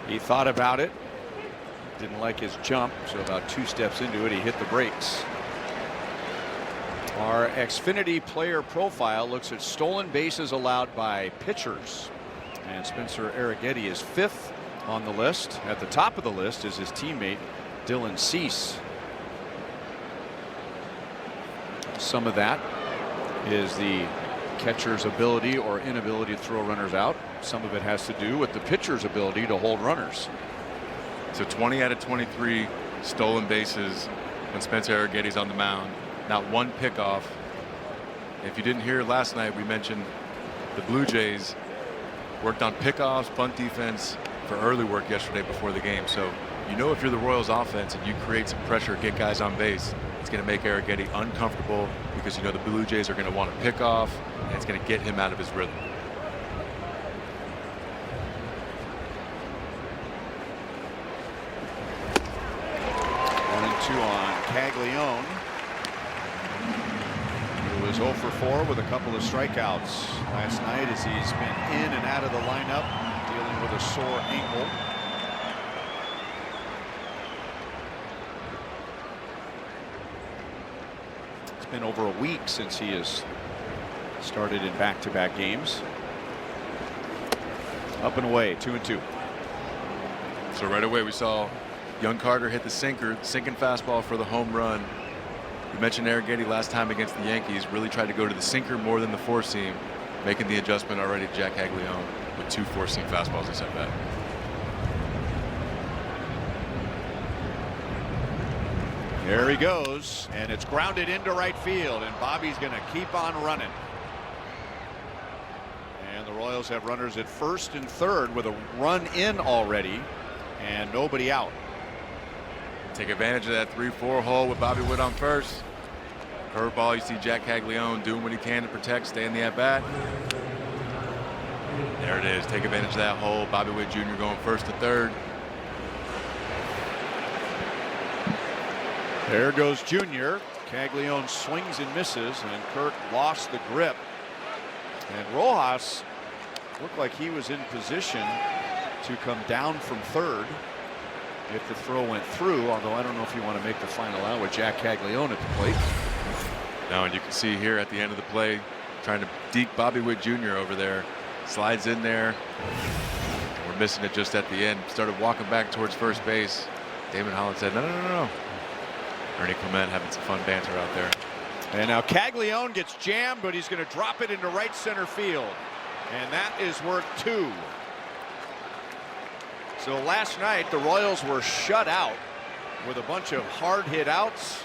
He thought about it. Didn't like his jump, so about 2 steps into it, he hit the brakes. Our Xfinity player profile looks at stolen bases allowed by pitchers. And Spencer Arrighetti is 5th on the list. At the top of the list is his teammate, Dylan Cease. Some of that is the catcher's ability or inability to throw runners out. Some of it has to do with the pitcher's ability to hold runners. So 20 out of 23 stolen bases when Spencer Arrighetti's on the mound. Not one pickoff. If you didn't hear last night, we mentioned the Blue Jays worked on pickoffs, bunt defense for early work yesterday before the game. So you know if you're the Royals offense and you create some pressure, get guys on base, it's going to make Arrighetti uncomfortable because you know the Blue Jays are going to want to pick off, and it's going to get him out of his rhythm. Two on Caglianone, who was 0 for 4 with a couple of strikeouts last night as he's been in and out of the lineup dealing with a sore ankle. It's been over a week since he has started in back-to-back games. Up and away, 2-2. So right away we saw young Carter hit the sinking fastball for the home run. You mentioned Arrighetti last time against the Yankees really tried to go to the sinker more than the four-seam, making the adjustment already to Jack Caglianone with 2 four-seam fastballs he sent back. There he goes, and it's grounded into right field, and Bobby's going to keep on running. And the Royals have runners at first and third with a run in already and nobody out. Take advantage of that 3-4 hole with Bobby Witt on first. Curveball, you see Jack Caglianone doing what he can to protect, stay in the at-bat. There it is. Take advantage of that hole. Bobby Witt Jr. going first to third. There goes Junior. Caglianone swings and misses, and Kirk lost the grip. And Rojas looked like he was in position to come down from third if the throw went through, although I don't know if you want to make the final out with Jack Caglianone at the plate. No, and you can see here at the end of the play, trying to deke Bobby Witt Jr. over there. Slides in there. We're missing it just at the end. Started walking back towards first base. Damon Holland said, no, no, no, no. Ernie Clement having some fun banter out there. And now Caglianone gets jammed, but he's going to drop it into right center field. And that is worth 2. So last night the Royals were shut out with a bunch of hard hit outs.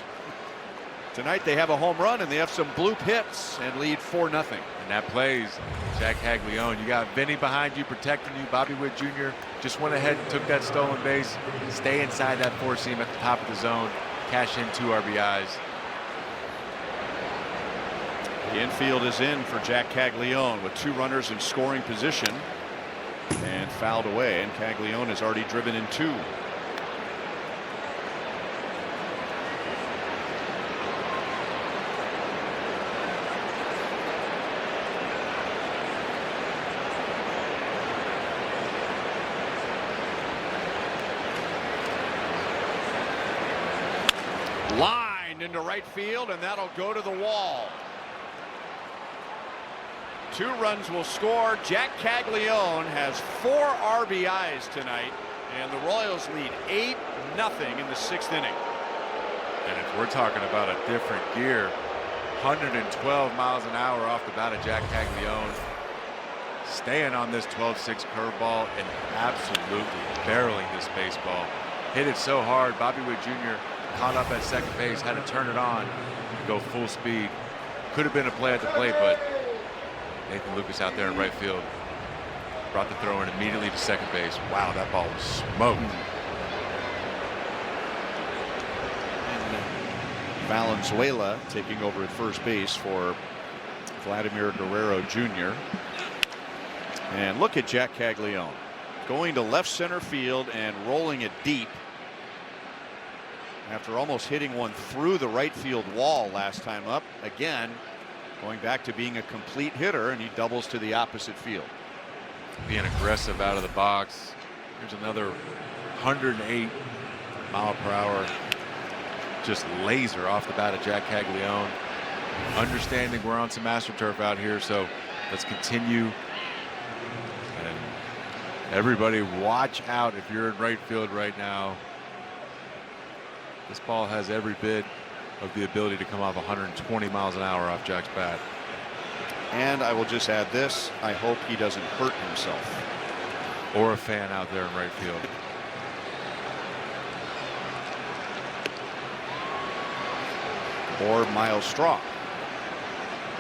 Tonight they have a home run and they have some bloop hits and lead 4-0. And that plays Jack Caglianone. You got Vinny behind you protecting you. Bobby Witt Jr. just went ahead and took that stolen base. Stay inside that four-seam at the top of the zone. Cash in 2 RBIs. The infield is in for Jack Caglianone with 2 runners in scoring position. And fouled away, and Caglianone has already driven in 2. Lined into right field, and that'll go to the wall. 2 runs will score. Jack Caglianone has 4 RBIs tonight, and the Royals lead 8-0 in the 6th inning. And if we're talking about a different gear, 112 miles an hour off the bat of Jack Caglianone, staying on this 12-6 curveball and absolutely barreling this baseball. Hit it so hard, Bobby Witt Jr. caught up at second base, had to turn it on and go full speed. Could have been a play at the plate, but Nathan Lucas out there in right field brought the throw in immediately to second base. Wow, that ball was smoked. And Valenzuela taking over at first base for Vladimir Guerrero Jr. And look at Jack Caglianone going to left center field and rolling it deep after almost hitting one through the right field wall last time up. Again, going back to being a complete hitter, and he doubles to the opposite field. Being aggressive out of the box, Here's another 108 mile per hour, just laser off the bat of Jack Caglianone. Understanding we're on some AstroTurf out here, so let's continue. And everybody watch out if you're in right field right now. This ball has every bit of the ability to come off 120 miles an hour off Jack's bat. And I will just add this, I hope he doesn't hurt himself. Or a fan out there in right field. Or Miles Straw.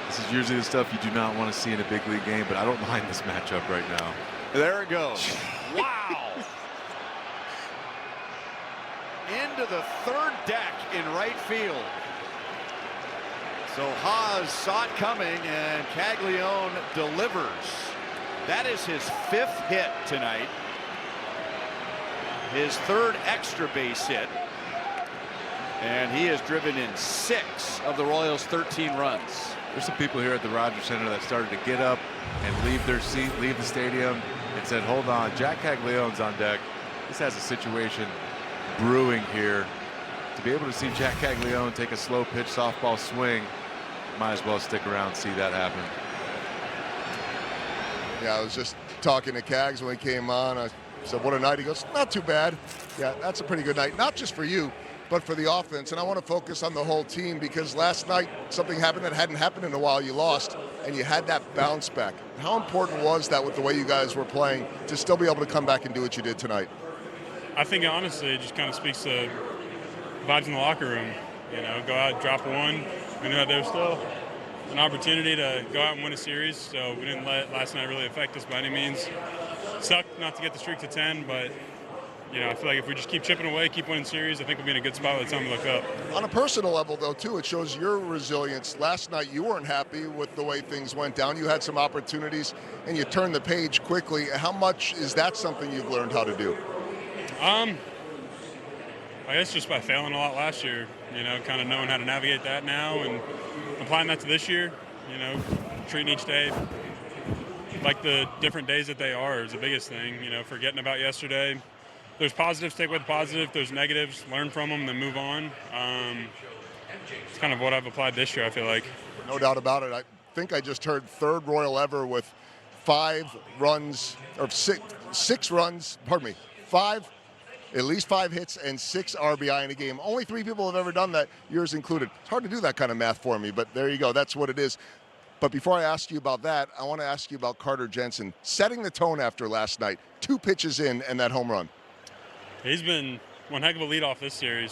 This is usually the stuff you do not want to see in a big league game, but I don't mind this matchup right now. There it goes. Wow. Into the third deck in right field. So Haas saw it coming, and Caglianone delivers. That is his 5th hit tonight. His 3rd extra base hit. And he has driven in 6 of the Royals' 13 runs. There's some people here at the Rogers Center that started to get up and leave their seat, leave the stadium, and said, hold on, Jack Caglianone's on deck. This has a situation brewing here. To be able to see Jack Caglianone take a slow pitch softball swing, might as well stick around and see that happen. Yeah, I was just talking to Cags when he came on. I said, what a night. He goes, not too bad. Yeah, that's a pretty good night, not just for you, but for the offense. And I want to focus on the whole team, because last night something happened that hadn't happened in a while. You lost, and you had that bounce back. How important was that with the way you guys were playing to still be able to come back and do what you did tonight? I think honestly it just kind of speaks to vibes in the locker room. You know, go out, drop one. We knew that there was still an opportunity to go out and win a series, so we didn't let last night really affect us by any means. Sucked not to get the streak to 10, but you know, I feel like if we just keep chipping away, keep winning series, I think we'll be in a good spot by the time we look up. On a personal level, though, too, it shows your resilience. Last night, you weren't happy with the way things went down. You had some opportunities, and you turned the page quickly. How much is that something you've learned how to do? I guess just by failing a lot last year, you know, kind of knowing how to navigate that now and applying that to this year, you know, treating each day like the different days that they are is the biggest thing, you know, forgetting about yesterday. There's positives, take away the positive. There's negatives, learn from them, then move on. It's kind of what I've applied this year, I feel like. No doubt about it. I think I just heard 3rd Royal ever with 5 runs, or 6 runs, pardon me, at least 5 hits and 6 RBI in a game. Only 3 people have ever done that, yours included. It's hard to do that kind of math for me, but there you go. That's what it is. But before I ask you about that, I want to ask you about Carter Jensen setting the tone after last night. 2 pitches in and that home run. He's been one heck of a leadoff this series.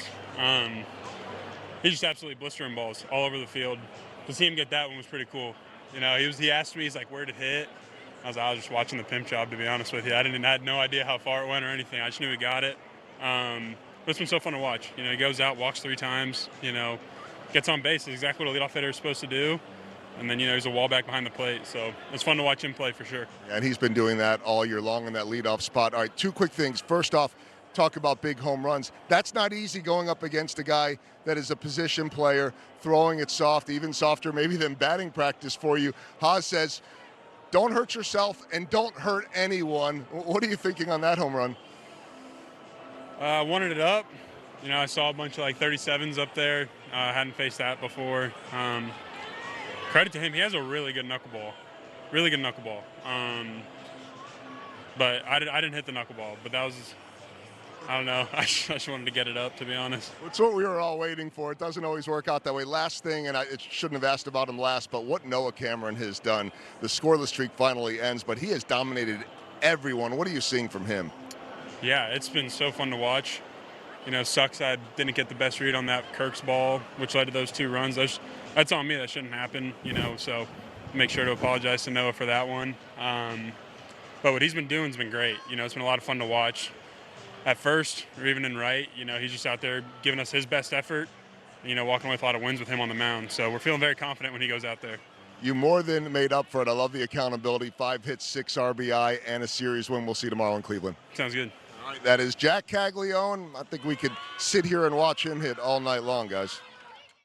He's just absolutely blistering balls all over the field. To see him get that one was pretty cool. You know, he asked me, he's like, where'd it hit? I was just watching the pimp job, to be honest with you. I had no idea how far it went or anything. I just knew he got it. But it's been so fun to watch. You know, he goes out, walks 3 times, you know, gets on base. It's exactly what a leadoff hitter is supposed to do. And then, you know, he's a wall back behind the plate. So it's fun to watch him play for sure. Yeah, and he's been doing that all year long in that leadoff spot. All right, 2 quick things. First off, talk about big home runs. That's not easy going up against a guy that is a position player, throwing it soft, even softer maybe than batting practice for you. Haas says, don't hurt yourself and don't hurt anyone. What are you thinking on that home run? Wanted it up. You know, I saw a bunch of like 37s up there. Hadn't faced that before. Credit to him. He has a really good knuckleball. Really good knuckleball. But I didn't hit the knuckleball. But that was, I don't know. I just wanted to get it up, to be honest. It's what we were all waiting for. It doesn't always work out that way. Last thing, and I shouldn't have asked about him last, but what Noah Cameron has done. The scoreless streak finally ends, but he has dominated everyone. What are you seeing from him? Yeah, it's been so fun to watch. You know, sucks I didn't get the best read on that Kirk's ball, which led to those 2 runs. That's on me. That shouldn't happen, you know, so make sure to apologize to Noah for that one. But what he's been doing has been great. You know, it's been a lot of fun to watch. At first, or even in right, you know, he's just out there giving us his best effort, you know, walking away with a lot of wins with him on the mound. So we're feeling very confident when he goes out there. You more than made up for it. I love the accountability. 5 hits, 6 RBI, and a series win. We'll see you tomorrow in Cleveland. Sounds good. All right, that is Jack Caglianone. I think we could sit here and watch him hit all night long, guys.